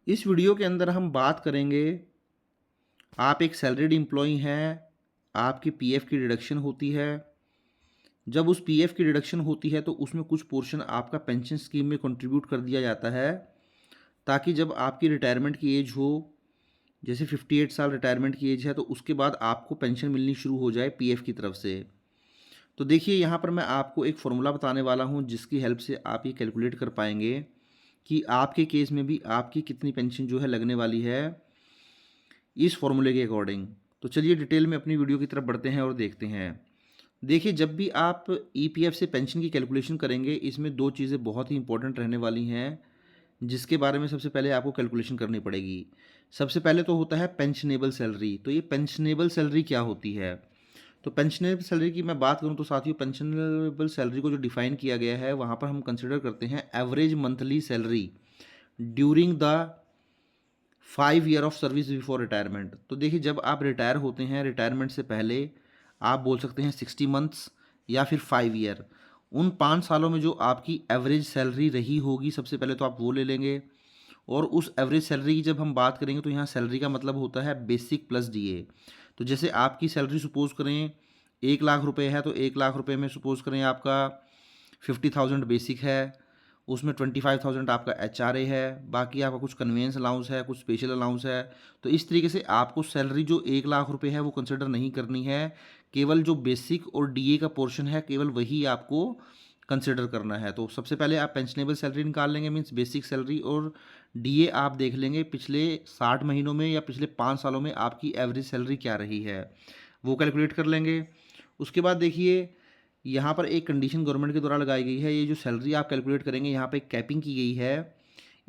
इस वीडियो के अंदर हम बात करेंगे, आप एक सैलरीड एम्प्लॉई हैं, आपकी पीएफ की डिडक्शन होती है। जब उस पीएफ की डिडक्शन होती है तो उसमें कुछ पोर्शन आपका पेंशन स्कीम में कंट्रीब्यूट कर दिया जाता है, ताकि जब आपकी रिटायरमेंट की एज हो, जैसे 58 साल रिटायरमेंट की एज है, तो उसके बाद आपको पेंशन मिलनी शुरू हो जाए पीएफ की तरफ से। तो देखिए, यहाँ पर मैं आपको एक फ़ॉर्मूला बताने वाला हूँ जिसकी हेल्प से आप ये कैलकुलेट कर पाएंगे कि आपके केस में भी आपकी कितनी पेंशन जो है लगने वाली है इस फॉर्मूले के अकॉर्डिंग। तो चलिए डिटेल में अपनी वीडियो की तरफ बढ़ते हैं और देखते हैं। देखिए, जब भी आप ईपीएफ से पेंशन की कैलकुलेशन करेंगे, इसमें दो चीज़ें बहुत ही इंपॉर्टेंट रहने वाली हैं, जिसके बारे में सबसे पहले आपको कैलकुलेशन करनी पड़ेगी। सबसे पहले तो होता है पेंशनेबल सैलरी। तो ये पेंशनेबल सैलरी क्या होती है? तो पेंशनेबल सैलरी की मैं बात करूं तो साथियों, पेंशनेबल सैलरी को जो डिफाइन किया गया है वहां पर हम कंसिडर करते हैं average monthly salary during the 5 year of service before retirement. तो देखिए, जब आप रिटायर होते हैं, रिटायरमेंट से पहले आप बोल सकते हैं 60 मंथ्स या फिर 5 ईयर। उन 5 सालों में जो आपकी एवरेज सैलरी रही होगी, सबसे पहले तो आप वो ले लेंगे। और उस एवरेज सैलरी की जब हम बात करेंगे तो यहाँ सैलरी का मतलब होता है बेसिक प्लस डीए। तो जैसे आपकी सैलरी सपोज करें 1 लाख रुपए है, तो 1 लाख रुपए में सपोज करें आपका 50,000 बेसिक है, उसमें 25,000 आपका एचआरए है, बाकी आपका कुछ कन्वेंस अलाउंस है, कुछ स्पेशल अलाउंस है। तो इस तरीके से आपको सैलरी जो 1 लाख रुपए है वो कंसिडर नहीं करनी है। केवल जो बेसिक और डीए का पोर्शन है, केवल वही आपको कंसिडर करना है। तो सबसे पहले आप पेंशनेबल सैलरी निकाल लेंगे, मीन्स बेसिक सैलरी, और डीए आप देख लेंगे पिछले 60 महीनों में या पिछले 5 सालों में आपकी एवरेज सैलरी क्या रही है, वो कैलकुलेट कर लेंगे। उसके बाद देखिए, यहाँ पर एक कंडीशन गवर्नमेंट के द्वारा लगाई गई है। ये जो सैलरी आप कैलकुलेट करेंगे, यहाँ पे कैपिंग की गई है।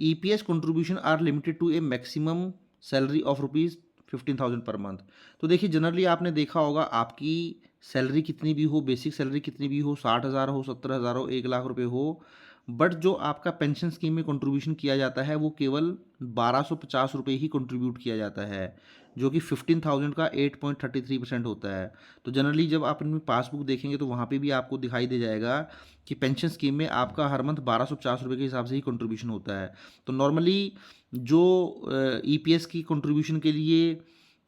EPS contribution are limited to a maximum salary of ₹15,000 per month. तो देखिए, जनरली आपने देखा होगा, आपकी सैलरी कितनी भी हो, बेसिक सैलरी कितनी भी हो, 60,000 हो, 70,000 हो, 1 लाख रुपए हो, बट जो आपका पेंशन स्कीम में कंट्रीब्यूशन किया जाता है वो केवल 1,250 रुपये ही कंट्रीब्यूट किया जाता है, जो कि 15,000 का 8.33% होता है। तो जनरली जब आप अपनी पासबुक देखेंगे तो वहाँ पे भी आपको दिखाई दे जाएगा कि पेंशन स्कीम में आपका हर मंथ 1,250 रुपये के हिसाब से ही कंट्रीब्यूशन होता है। तो नॉर्मली जो ईपीएस की कंट्रीब्यूशन के लिए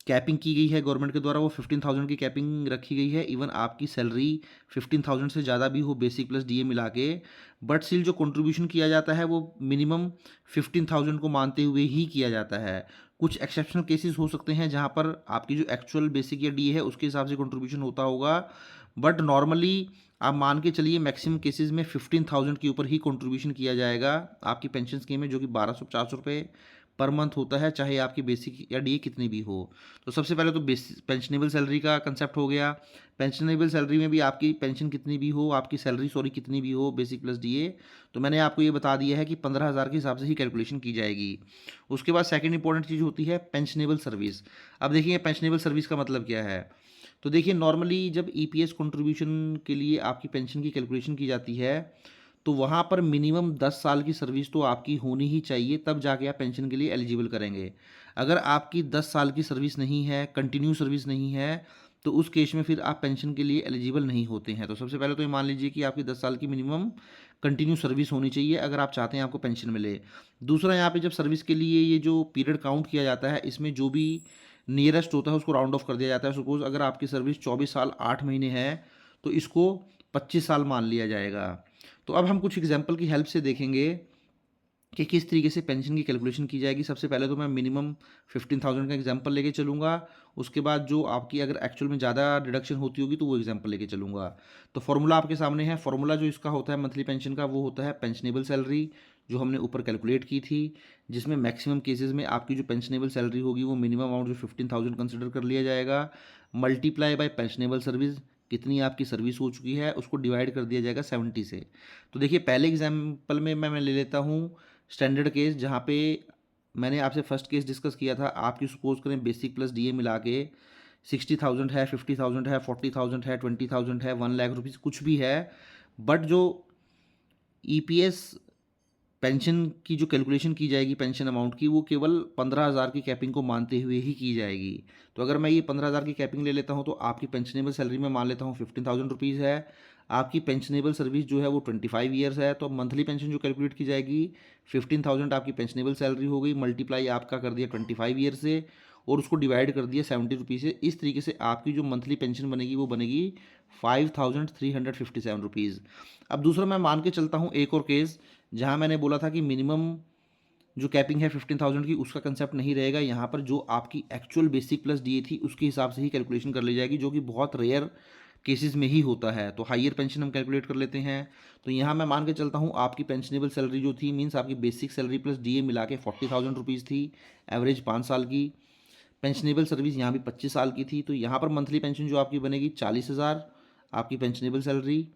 कैपिंग की गई है गवर्नमेंट के द्वारा, वो 15,000 की कैपिंग रखी गई है। इवन आपकी सैलरी 15,000 से ज़्यादा भी हो, बेसिक प्लस डीए मिला के, बट स्टिल जो कंट्रीब्यूशन किया जाता है वो मिनिमम 15,000 को मानते हुए ही किया जाता है। कुछ एक्सेप्शनल केसेस हो सकते हैं जहाँ पर आपकी जो एक्चुअल बेसिक या डीए है उसके हिसाब से कंट्रीब्यूशन होता होगा, बट नॉर्मली आप मान के चलिए मैक्सिमम केसेस में 15,000 के ऊपर ही कंट्रीब्यूशन किया जाएगा आपकी पेंशन स्कीम में, जो कि 1,250 रुपये पर मंथ होता है, चाहे आपकी बेसिक या डीए कितनी भी हो। तो सबसे पहले तो पेंशनेबल सैलरी का कंसेप्ट हो गया। पेंशनेबल सैलरी में भी आपकी पेंशन कितनी भी हो, आपकी सैलरी सॉरी कितनी भी हो, बेसिक प्लस डीए, तो मैंने आपको ये बता दिया है कि 15,000 के हिसाब से ही कैलकुलेशन की जाएगी। उसके बाद सेकंड इंपॉर्टेंट चीज़ होती है पेंशनेबल सर्विस। अब देखिए, पेंशनेबल सर्विस का मतलब क्या है। तो देखिए, नॉर्मली जब ईपीएस कंट्रीब्यूशन के लिए आपकी पेंशन की कैलकुलेशन की जाती है, तो वहाँ पर मिनिमम 10 साल की सर्विस तो आपकी होनी ही चाहिए, तब जाके आप पेंशन के लिए एलिजिबल करेंगे। अगर आपकी 10 साल की सर्विस नहीं है, कंटिन्यू सर्विस नहीं है, तो उस केस में फिर आप पेंशन के लिए एलिजिबल नहीं होते हैं। तो सबसे पहले तो ये मान लीजिए कि आपकी 10 साल की मिनिमम कंटिन्यू सर्विस होनी चाहिए अगर आप चाहते हैं आपको पेंशन मिले। दूसरा, यहाँ पे जब सर्विस के लिए ये जो पीरियड काउंट किया जाता है, इसमें जो भी नियरेस्ट होता है उसको राउंड ऑफ कर दिया जाता है। सपोज अगर आपकी सर्विस 24 साल 8 महीने है, तो इसको 25 साल मान लिया जाएगा। तो अब हम कुछ एग्जाम्पल की हेल्प से देखेंगे कि किस तरीके से पेंशन की कैलकुलेशन की जाएगी। सबसे पहले तो मैं मिनिमम 15,000 का एग्जांपल लेके चलूँगा। उसके बाद जो आपकी अगर एक्चुअल में ज़्यादा डिडक्शन होती होगी तो वो एग्जांपल लेके चलूँगा। तो फॉर्मूला आपके सामने है। फॉर्मूला जो इसका होता है मंथली पेंशन का, वो होता है पेंशनेबल सैलरी, जो हमने ऊपर कैलकुलेट की थी, जिसमें मैक्सिमम केसेस में आपकी जो पेंशनेबल सैलरी होगी वो मिनिमम अमाउंट जो 15,000 कंसिडर कर लिया जाएगा, मल्टीप्लाई बाय पेंशनेबल सर्विस, कितनी आपकी सर्विस हो चुकी है, उसको डिवाइड कर दिया जाएगा 70 से। तो देखिए, पहले एग्जाम्पल में मैं ले लेता हूँ स्टैंडर्ड केस, जहाँ पे मैंने आपसे फर्स्ट केस डिस्कस किया था। आपकी सपोज करें बेसिक प्लस डीए मिला के 60,000 है, 50,000 है, 40,000 है, 20,000 है, 1 लाख रुपीज़ कुछ भी है, बट जो ईपीएस पेंशन की जो कैलकुलेशन की जाएगी पेंशन अमाउंट की, वो केवल 15,000 की कैपिंग को मानते हुए ही की जाएगी। तो अगर मैं ये 15,000 की कैपिंग ले लेता हूँ तो आपकी पेंशनेबल सैलरी में मान लेता हूँ 15,000 रुपीज़ है। आपकी पेंशनेबल सर्विस जो है वो 25 ईयर्स है, तो अब मंथली पेंशन जो कैलकुलेट की जाएगी 15,000 आपकी पेंशनेबल सैलरी हो गई, मल्टीप्लाई आपका कर दिया 25 ईयर से और उसको डिवाइड कर दिया 70 रुपीज़ से। इस तरीके से आपकी जो मंथली पेंशन बनेगी वो बनेगी 5,357 रुपीज़। अब दूसरा मैं मान के चलता हूँ एक और केस, जहाँ मैंने बोला था कि मिनिमम जो कैपिंग है 15,000 की, उसका कंसेप्ट नहीं रहेगा। यहाँ पर जो आपकी एक्चुअल बेसिक प्लस डीए थी उसके हिसाब से ही कैलकुलेशन कर ली जाएगी, जो कि बहुत रेयर केसेस में ही होता है। तो हायर पेंशन हम कैलकुलेट कर लेते हैं। तो यहाँ मैं मान के चलता हूँ आपकी पेंशनेबल सैलरी जो थी, मीन्स आपकी बेसिक सैलरी प्लस डीए मिला के 40,000 रुपीज़ थी, एवरेज 5 साल की। पेंशनेबल सर्विस यहाँ भी 25 साल की थी, तो यहाँ पर मंथली पेंशन जो आपकी बनेगी 40,000 आपकी pensionable salary,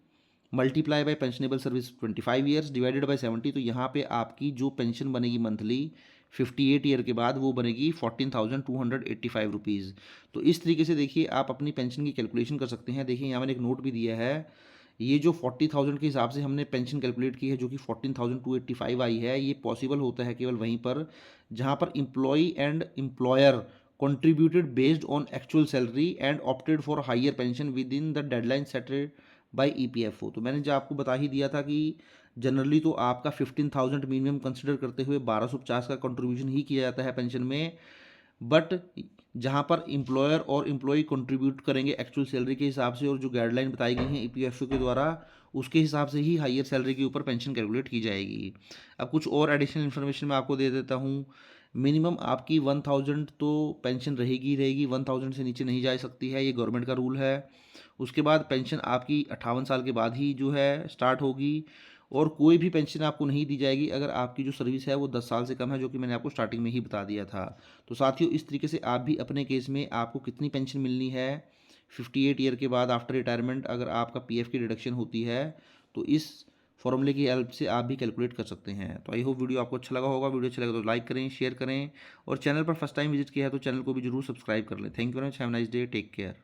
multiply by pensionable service 25 years divided by 70। तो यहाँ पे आपकी जो पेंशन बनेगी मंथली 58 ईयर के बाद वो बनेगी 14,285 रुपीज़। तो इस तरीके से देखिए आप अपनी पेंशन की कैलकुलेशन कर सकते हैं। देखिए यहाँ मैंने एक नोट भी दिया है, ये जो 40,000 के हिसाब से हमने पेंशन कैलकुलेट की है जो कि 14,285 आई है, ये पॉसिबल होता है केवल वहीं पर जहाँ पर employee and employer contributed based on actual salary and opted for higher pension within the deadline set by EPFO. तो मैंने जो आपको बता ही दिया था कि जनरली तो आपका 15,000 मिनिमम कंसिडर करते हुए 1250 का कंट्रीब्यूशन ही किया जाता है पेंशन में, बट जहाँ पर एम्प्लॉयर और एम्प्लॉई कंट्रीब्यूट करेंगे एक्चुअल सैलरी के हिसाब से और जो गाइडलाइन बताई गई हैं ईपीएफओ के द्वारा उसके हिसाब से ही हायर सैलरी के ऊपर पेंशन कैलकुलेट की जाएगी। अब कुछ और एडिशनल इन्फॉर्मेशन मैं आपको दे देता हूँ। मिनिमम आपकी 1,000 तो पेंशन रहेगी ही रहेगी, 1,000 से नीचे नहीं जा सकती है, ये गवर्नमेंट का रूल है। उसके बाद पेंशन आपकी 58 साल के बाद ही जो है स्टार्ट होगी और कोई भी पेंशन आपको नहीं दी जाएगी अगर आपकी जो सर्विस है वो 10 साल से कम है, जो कि मैंने आपको स्टार्टिंग में ही बता दिया था। तो साथियों इस तरीके से आप भी अपने केस में आपको कितनी पेंशन मिलनी है 58 ईयर के बाद आफ्टर रिटायरमेंट अगर आपका पीएफ की डिडक्शन होती है, तो इस फॉर्मूले की हेल्प से आप भी कैलकुलेट कर सकते हैं। तो आई होप वीडियो आपको अच्छा लगा होगा। वीडियो अच्छा लगा तो लाइक करें, शेयर करें और चैनल पर फर्स्ट टाइम विजिट किया है तो चैनल को भी जरूर सब्सक्राइब कर लें। Thank you very much, have nice day, take care.